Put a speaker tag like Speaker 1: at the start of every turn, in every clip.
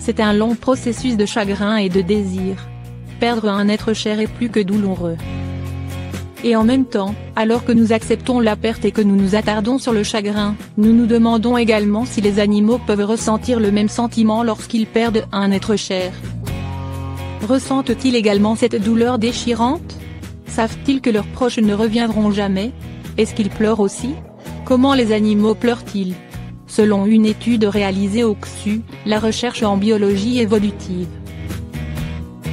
Speaker 1: C'est un long processus de chagrin et de désir. Perdre un être cher est plus que douloureux. Et en même temps, alors que nous acceptons la perte et que nous nous attardons sur le chagrin, nous nous demandons également si les animaux peuvent ressentir le même sentiment lorsqu'ils perdent un être cher. Ressentent-ils également cette douleur déchirante? Savent-ils que leurs proches ne reviendront jamais? Est-ce qu'ils pleurent aussi? Comment les animaux pleurent-ils? Selon une étude réalisée au CSU, la recherche en biologie évolutive,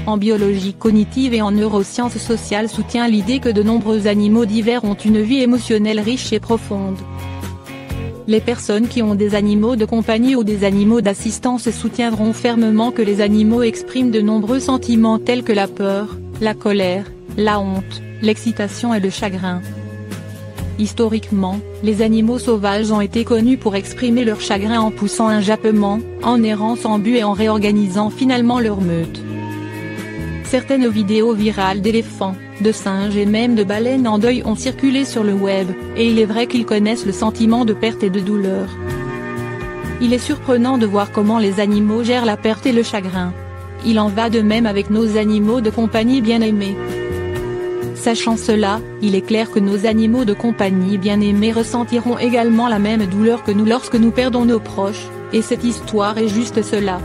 Speaker 1: en biologie cognitive et en neurosciences sociales soutient l'idée que de nombreux animaux divers ont une vie émotionnelle riche et profonde. Les personnes qui ont des animaux de compagnie ou des animaux d'assistance soutiendront fermement que les animaux expriment de nombreux sentiments tels que la peur, la colère, la honte, l'excitation et le chagrin. Historiquement, les animaux sauvages ont été connus pour exprimer leur chagrin en poussant un jappement, en errant sans but et en réorganisant finalement leur meute. Certaines vidéos virales d'éléphants, de singes et même de baleines en deuil ont circulé sur le web, et il est vrai qu'ils connaissent le sentiment de perte et de douleur. Il est surprenant de voir comment les animaux gèrent la perte et le chagrin. Il en va de même avec nos animaux de compagnie bien-aimés. Sachant cela, il est clair que nos animaux de compagnie bien-aimés ressentiront également la même douleur que nous lorsque nous perdons nos proches, et cette histoire est juste cela.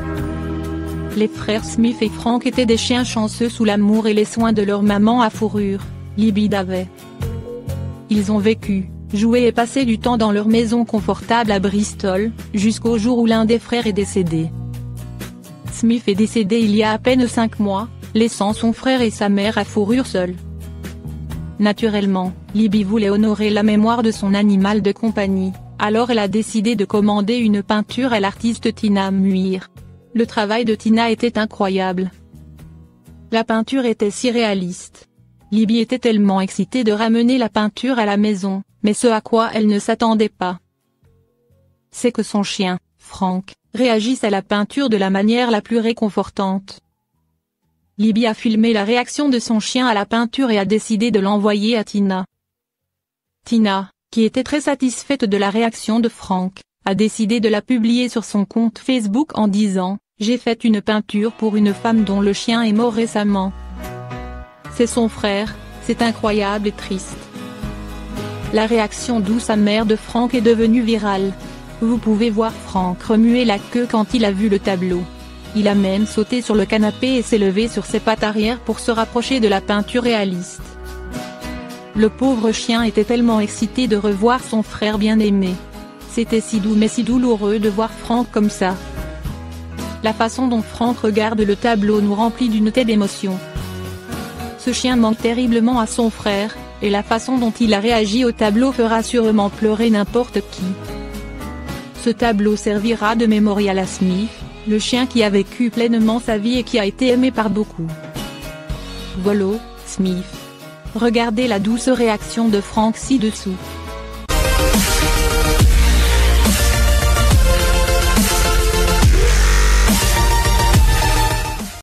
Speaker 1: Les frères Smith et Frank étaient des chiens chanceux sous l'amour et les soins de leur maman à fourrure, Libby Davey. Ils ont vécu, joué et passé du temps dans leur maison confortable à Bristol, jusqu'au jour où l'un des frères est décédé. Smith est décédé il y a à peine 5 mois, laissant son frère et sa mère à fourrure seuls. Naturellement, Libby voulait honorer la mémoire de son animal de compagnie, alors elle a décidé de commander une peinture à l'artiste Tina Muir. Le travail de Tina était incroyable. La peinture était si réaliste. Libby était tellement excitée de ramener la peinture à la maison, mais ce à quoi elle ne s'attendait pas, c'est que son chien, Frank, réagisse à la peinture de la manière la plus réconfortante. Libby a filmé la réaction de son chien à la peinture et a décidé de l'envoyer à Tina. Tina, qui était très satisfaite de la réaction de Frank, a décidé de la publier sur son compte Facebook en disant « J'ai fait une peinture pour une femme dont le chien est mort récemment. C'est son frère, c'est incroyable et triste. » La réaction douce amère de Frank est devenue virale. Vous pouvez voir Frank remuer la queue quand il a vu le tableau. Il a même sauté sur le canapé et s'est levé sur ses pattes arrière pour se rapprocher de la peinture réaliste. Le pauvre chien était tellement excité de revoir son frère bien-aimé. C'était si doux mais si douloureux de voir Frank comme ça. La façon dont Frank regarde le tableau nous remplit d'une telle émotion. Ce chien manque terriblement à son frère, et la façon dont il a réagi au tableau fera sûrement pleurer n'importe qui. Ce tableau servira de mémorial à Smith, le chien qui a vécu pleinement sa vie et qui a été aimé par beaucoup. Voilà, Smith. Regardez la douce réaction de Frank ci-dessous.